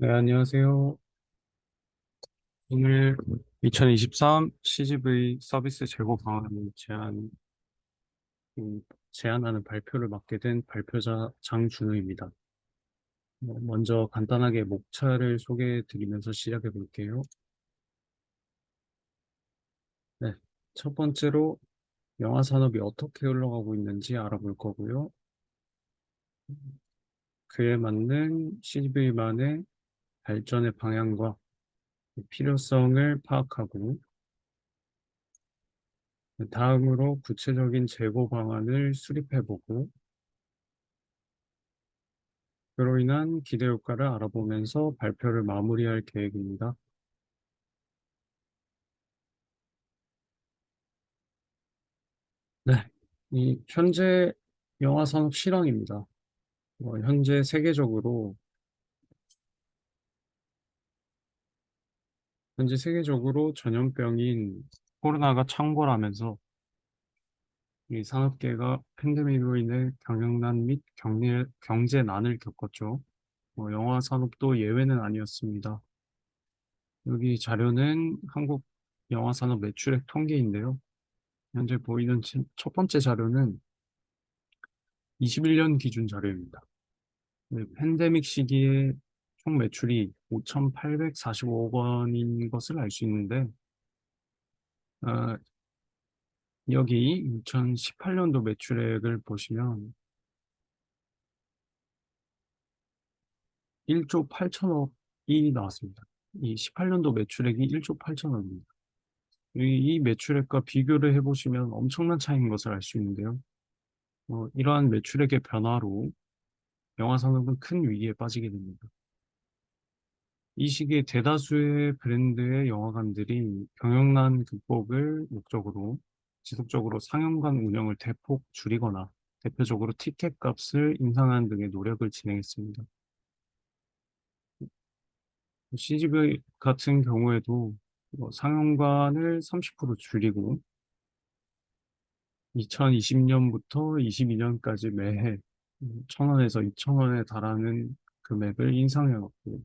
네, 안녕하세요. 오늘 2023 CGV 서비스 재고 방안을 제안하는 발표를 맡게 된 발표자 장준우입니다. 먼저 간단하게 목차를 소개해 드리면서 시작해 볼게요. 네, 첫 번째로 영화 산업이 어떻게 흘러가고 있는지 알아볼 거고요. 그에 맞는 CGV만의 발전의 방향과 필요성을 파악하고, 다음으로 구체적인 재고 방안을 수립해 보고, 그로 인한 기대 효과를 알아보면서 발표를 마무리할 계획입니다. 네. 이 현재 영화 산업 실황입니다. 현재 세계적으로 전염병인 코로나가 창궐하면서 이 산업계가 팬데믹으로 인해 경영난 및 경제난을 겪었죠. 영화 산업도 예외는 아니었습니다. 여기 자료는 한국 영화 산업 매출액 통계인데요. 현재 보이는 첫 번째 자료는 21년 기준 자료입니다. 네, 팬데믹 시기에 총 매출이 5,845억 원인 것을 알 수 있는데, 어, 여기 2018년도 매출액을 보시면 1조 8천억이 나왔습니다. 이 18년도 매출액이 1조 8천억입니다. 이 매출액과 비교를 해보시면 엄청난 차이인 것을 알 수 있는데요. 이러한 매출액의 변화로 영화 산업은 큰 위기에 빠지게 됩니다. 이 시기에 대다수의 브랜드의 영화관들이 경영난 극복을 목적으로 지속적으로 상영관 운영을 대폭 줄이거나 대표적으로 티켓 값을 인상하는 등의 노력을 진행했습니다. CGV 같은 경우에도 상영관을 30% 줄이고 2020년부터 22년까지 매해 1,000원에서 2,000원에 달하는 금액을 인상해왔고,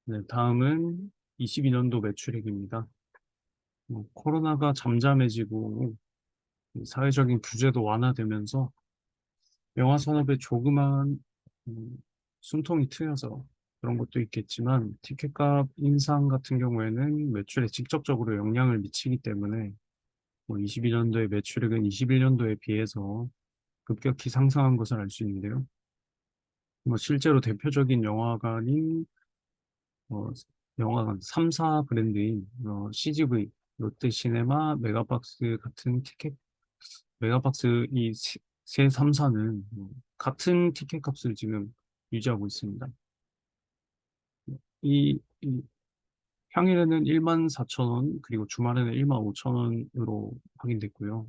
네, 다음은 22년도 매출액입니다. 코로나가 잠잠해지고 사회적인 규제도 완화되면서 영화 산업에 조그만 음, 숨통이 트여서 그런 것도 있겠지만 티켓값 인상 같은 경우에는 매출에 직접적으로 영향을 미치기 때문에 22년도의 매출액은 21년도에 비해서 급격히 상승한 것을 알 수 있는데요. 실제로 대표적인 어, 영화관 3사 브랜드인 CGV, 롯데시네마, 메가박스 같은 메가박스 세 3사는 같은 티켓 값을 지금 유지하고 있습니다. 이 평일에는 1만 4천 원, 그리고 주말에는 1만 5천 원으로 확인됐고요.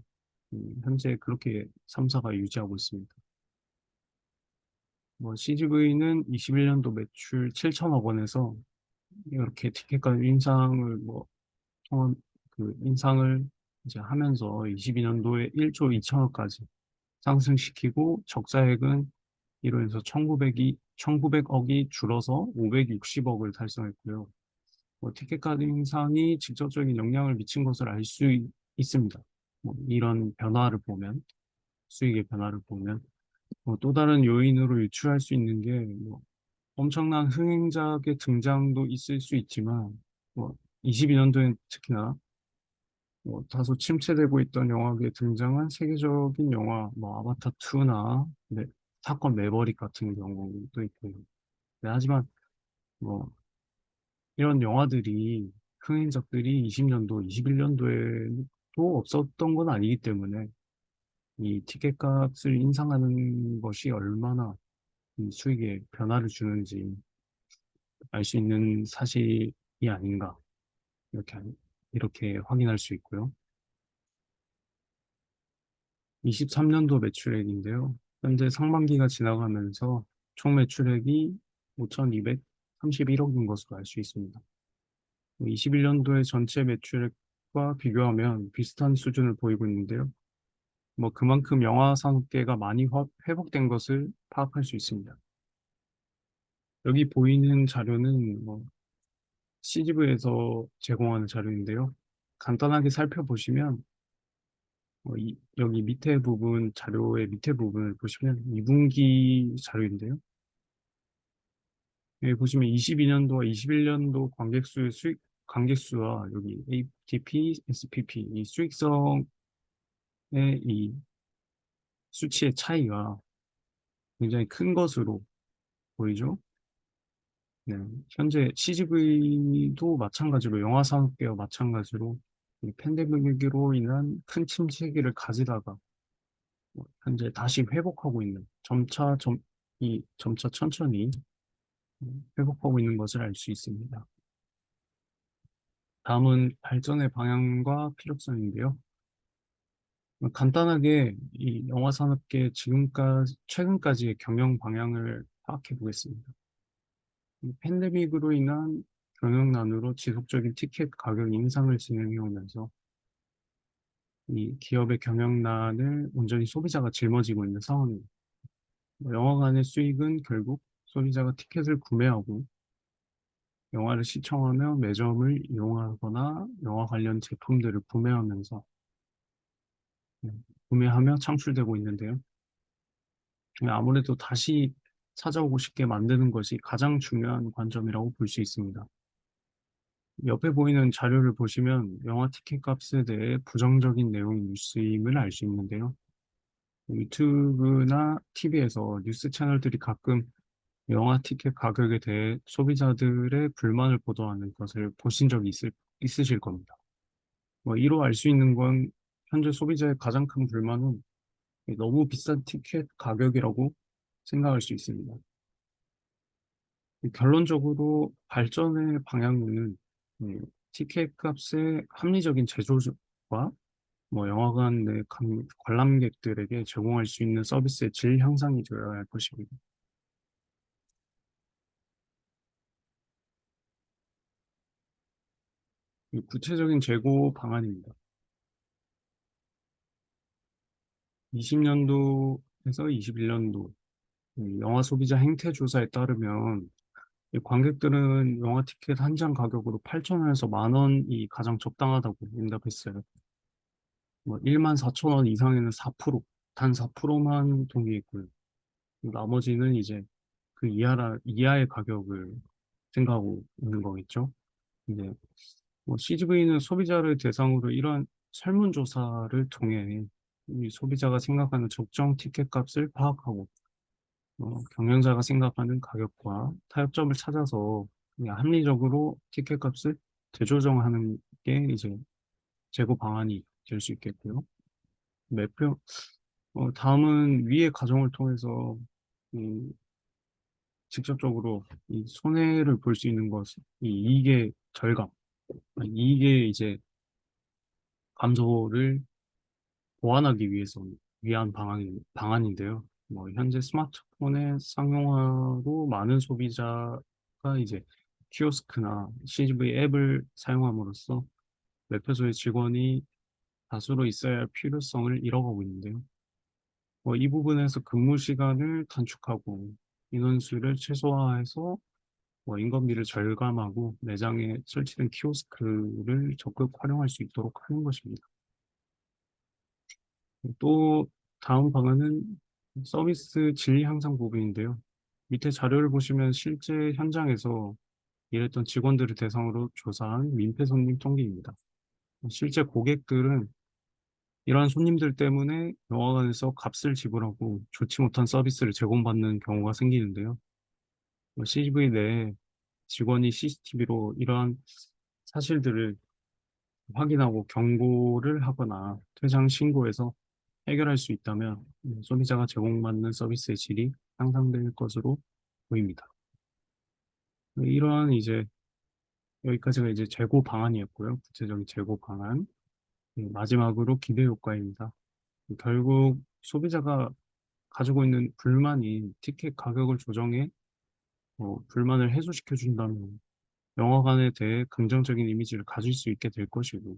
현재 그렇게 3사가 유지하고 있습니다. CGV는 21년도 매출 7천억 원에서 이렇게 티켓값 인상을 통한 인상을 이제 하면서 22년도에 1조 2천억까지 상승시키고 적자액은 이로 인해서 1,900억이 줄어서 560억을 달성했고요. 티켓값 인상이 직접적인 영향을 미친 것을 알 수 있습니다. 이런 변화를 보면, 수익의 변화를 보면, 또 다른 요인으로 유추할 수 있는 게, 엄청난 흥행작의 등장도 있을 수 있지만, 22년도엔 특히나 다소 침체되고 있던 영화계에 등장한 세계적인 영화, 아바타 2나 사건 매버릭 같은 경우도 있고요. 하지만 뭐 이런 영화들이 흥행작들이 20년도, 21년도에도 없었던 건 아니기 때문에 이 티켓값을 인상하는 것이 얼마나 이 수익에 변화를 주는지 알 수 있는 사실이 아닌가 이렇게 이렇게 확인할 수 있고요. 23년도 매출액인데요. 현재 상반기가 지나가면서 총 매출액이 5,231억인 것으로 알 수 있습니다. 21년도의 전체 매출액과 비교하면 비슷한 수준을 보이고 있는데요. 그만큼 영화 산업계가 많이 회복된 것을 파악할 수 있습니다. 여기 보이는 자료는 CGV에서 제공하는 자료인데요. 간단하게 살펴보시면 여기 밑에 부분, 자료의 밑에 부분을 보시면 2분기 자료인데요. 여기 보시면 22년도와 21년도 관객 수와 여기 ATP, SPP, 이 수익성의 이 수치의 차이가 굉장히 큰 것으로 보이죠. 네, 현재 CGV도 마찬가지로 영화 산업계와 마찬가지로 이 팬데믹으로 인한 큰 침체기를 가지다가 현재 다시 회복하고 있는 점차 천천히 회복하고 있는 것을 알 수 있습니다. 다음은 발전의 방향과 필요성인데요. 간단하게 이 영화 산업계 최근까지의 경영 방향을 파악해 보겠습니다. 이 팬데믹으로 인한 경영난으로 지속적인 티켓 가격 인상을 진행해 오면서 이 기업의 경영난을 온전히 소비자가 짊어지고 있는 상황입니다. 영화관의 수익은 결국 소비자가 티켓을 구매하고 영화를 시청하며 매점을 이용하거나 영화 관련 제품들을 네, 구매하며 창출되고 있는데요. 아무래도 다시 찾아오고 싶게 만드는 것이 가장 중요한 관점이라고 볼 수 있습니다. 옆에 보이는 자료를 보시면 영화 티켓 값에 대해 부정적인 내용이 뉴스임을 알 수 있는데요. 유튜브나 TV에서 뉴스 채널들이 가끔 영화 티켓 가격에 대해 소비자들의 불만을 보도하는 것을 보신 적이 있으실 겁니다. 이로 알 수 있는 건 현재 소비자의 가장 큰 불만은 너무 비싼 티켓 가격이라고 생각할 수 있습니다. 결론적으로 발전의 방향은 티켓 값의 합리적인 제조와 영화관 내 관람객들에게 제공할 수 있는 서비스의 질 향상이 되어야 할 것입니다. 이 구체적인 재고 방안입니다. 20년도에서 21년도 영화 소비자 행태 조사에 따르면 이 관객들은 영화 티켓 한 장 가격으로 8,000원에서 10,000원이 가장 적당하다고 응답했어요. 14,000원 이상에는 4%, 단 4%만 동의했고요. 나머지는 이제 그 이하의 가격을 생각하고 있는 거겠죠. 이제 CGV는 소비자를 대상으로 이러한 설문조사를 통해 이 소비자가 생각하는 적정 티켓 값을 파악하고 경영자가 생각하는 가격과 타협점을 찾아서 그냥 합리적으로 티켓 값을 재조정하는 게 이제 재고 방안이 될 수 있겠고요. 매표, 다음은 위의 과정을 통해서 이 직접적으로 이 손해를 볼 수 있는 것, 이 이익의 절감, 이익의 이제 감소를 보완하기 위해서 위한 방안인데요. 현재 스마트폰의 상용화로 많은 소비자가 이제 키오스크나 CGV 앱을 사용함으로써 매표소의 직원이 다수로 있어야 할 필요성을 잃어가고 있는데요. 이 부분에서 근무 시간을 단축하고 인원수를 최소화해서 인건비를 절감하고 매장에 설치된 키오스크를 적극 활용할 수 있도록 하는 것입니다. 또 다음 방안은 서비스 질 향상 부분인데요. 밑에 자료를 보시면 실제 현장에서 일했던 직원들을 대상으로 조사한 민폐 손님 통계입니다. 실제 고객들은 이러한 손님들 때문에 영화관에서 값을 지불하고 좋지 못한 서비스를 제공받는 경우가 생기는데요. CGV 내에 직원이 CCTV로 이러한 사실들을 확인하고 경고를 하거나 퇴장 신고해서 해결할 수 있다면 소비자가 제공받는 서비스의 질이 향상될 것으로 보입니다. 이러한 이제 여기까지가 이제 재고 방안이었고요. 구체적인 재고 방안. 마지막으로 기대 효과입니다. 결국 소비자가 가지고 있는 불만이 티켓 가격을 조정해 불만을 해소시켜 준다면 영화관에 대해 긍정적인 이미지를 가질 수 있게 될 것이고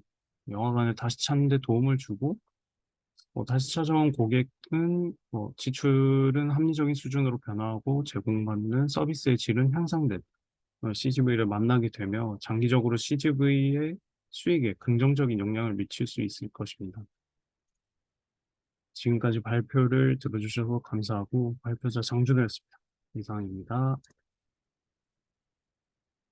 영화관을 다시 찾는 데 도움을 주고 다시 찾아온 고객은 지출은 합리적인 수준으로 변화하고 제공받는 서비스의 질은 향상된 CGV를 만나게 되며 장기적으로 CGV의 수익에 긍정적인 영향을 미칠 수 있을 것입니다. 지금까지 발표를 들어주셔서 감사하고 발표자 장준호였습니다. 이상입니다.